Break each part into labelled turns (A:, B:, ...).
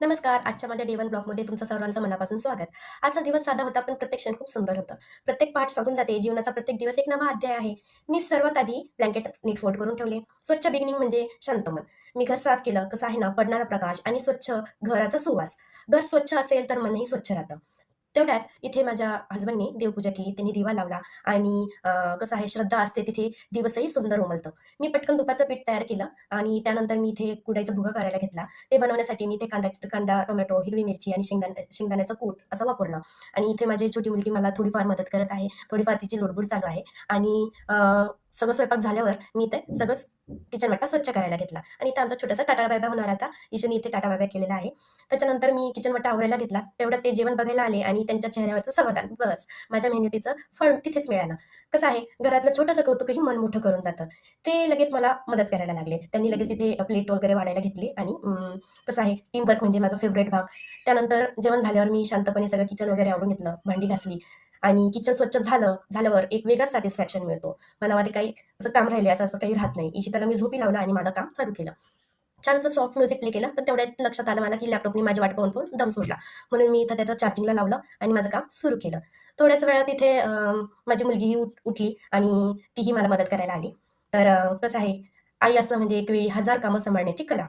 A: नमस्कार. आजच्या माझ्या डे 1 ब्लॉगमध्ये तुमचं सर्वांचं मनापासून स्वागत. आजचा दिवस साधा होता, पण प्रत्येक क्षण खूप सुंदर होतं. प्रत्येक पाठ सांगून जाते, जीवनाचा प्रत्येक दिवस एक नवा अध्याय आहे. मी सर्वात आधी ब्लँकेट नीट फोल्ड करून ठेवले. स्वच्छ बिगिनिंग म्हणजे शांत मन. मी घर साफ केलं, कसं आहे ना, पडणारा प्रकाश आणि स्वच्छ घराचा सुवास. घर स्वच्छ असेल तर मनही स्वच्छ राहतं. तेवढ्यात इथे माझ्या हसबंडनी देवपूजा केली. त्यांनी दिवा लावला आणि कसं आहे, श्रद्धा असते तिथे दिवसही सुंदर उमलतं. मी पटकन तुपाचं पीठ तयार केलं आणि त्यानंतर मी इथे कुडायचा भुगा करायला घेतला. ते बनवण्यासाठी मी ते कांदा, टोमॅटो, हिरवी मिरची आणि शेंगदाण्याचं कूट असं वापरलं आणि इथे माझी छोटी मुलगी मला थोडीफार मदत करत आहे. थोडीफार तिची लुडबुड चालू आहे आणि सगळं स्वयंपाक झाल्यावर मी ते सगळं किचन वाटा स्वच्छ करायला घेतला आणि इथं आमचा छोटासा टाटा बाय-बाय होणार आता. ईशूने इथे टाटा बाय-बाय केलेला आहे. त्याच्यानंतर मी किचन वाटा आवरायला घेतला. तेवढ्यात ते जेवण बघायला आले आणि त्यांच्या चेहऱ्यावरचं समाधान, बस माझ्या मेहनतीचं फळ तिथेच मिळालं. कसं आहे, घरातलं छोटंसं कौतुकही मन मोठं करून जातं. ते लगेच मला मदत करायला लागले. त्यांनी लगेच तिथे प्लेट वगैरे वाढायला घेतली आणि कसं आहे, टीमवर्क म्हणजे माझा फेव्हरेट भाग. त्यानंतर जेवण झाल्यावर मी शांतपणे सगळं किचन वगैरे आवरून घेतलं, भांडी घासली आणि किचन स्वच्छ झाल्यावर एक वेगळाच सॅटिस्फॅक्शन मिळतो. मनामध्ये काही असं काम राहिले असं काही राहत नाही. इशिताला मी झोपी लावलं आणि माझं काम चालू केलं. छानसं सॉफ्ट म्युझिक प्ले केलं, पण तेवढ्यात लक्षात आलं मला, की लॅपटॉपनी माझी वाट पाहून दम सोडला. म्हणून मी इथं त्याचं चार्जिंगला लावलं आणि माझं काम सुरू केलं. थोड्याच वेळात इथे माझी मुलगीही उठली आणि तीही मला मदत करायला आली. तर कसं आहे, आई असणं म्हणजे एक वेळी 1000 कामं सांभाळण्याची कला.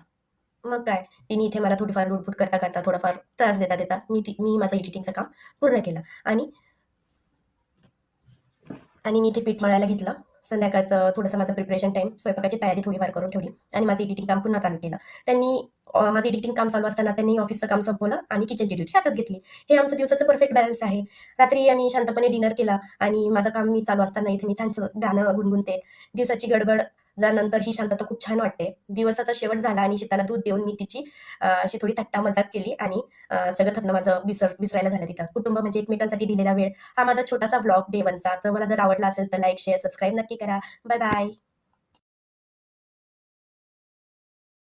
A: मग काय, तिने इथे मला थोडीफार लुडबुड करता थोडाफार त्रास देता मी माझं एडिटिंगचं काम पूर्ण केलं आणि मी इथे पीठ मळायला घेतलं. संध्याकाळचं थोडंसं माझं प्रिपरेशन टाईम, स्वयंपाकाची तयारी थोडीफार करून ठेवली आणि माझं एडिटिंग काम पुन्हा चालू केलं. त्यांनी माझं एडिटिंग काम चालू असताना त्यांनी ऑफिसचं काम संपवलं आणि किचनची ड्युटी हातात घेतली. हे आमचं दिवसाचं परफेक्ट बॅलन्स आहे. रात्री आम्ही शांतपणे डिनर केला आणि माझं काम मी चालू असताना इथे मी छानसं गाणं गुणगुणते. दिवसाची गडबड नंतर ही शांतता खूप छान वाटते. दिवसाचा शेवट झाला आणि शीताला दूध देऊन मी तिची अशी थोडी थट्टा मजाक केली आणि सगळं थकणं माझं विसरायला झालं तिथं. कुटुंब म्हणजे एकमेकांसाठी दिलेला वेळ, हा माझा छोटासा व्लॉग डे 1चा. तर मला जर आवडला असेल तर लाईक, शेअर, सबस्क्राईब नक्की करा. Bye bye.